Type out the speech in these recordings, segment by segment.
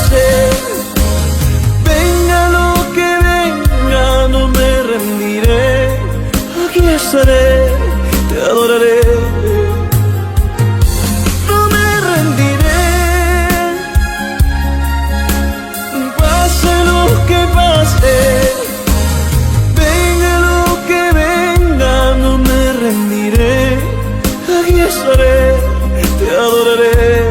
pase, venga lo que venga, no me rendiré. Aquí estaré, te adoraré. No me rendiré, pase lo que pase, venga lo que venga, no me rendiré. Aquí estaré, te adoraré.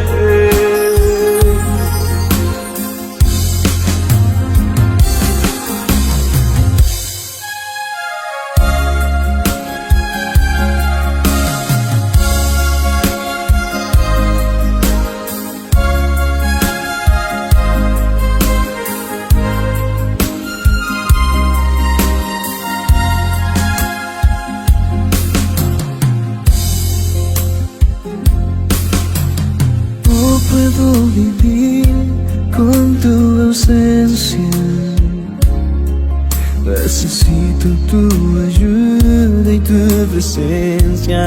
No puedo vivir con tu ausencia. Necesito tu ayuda y tu presencia.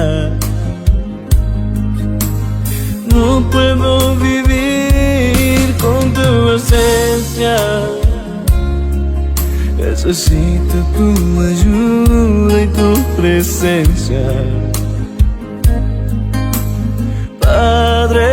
No puedo vivir con tu ausencia. Necesito tu ayuda y tu presencia. Padre,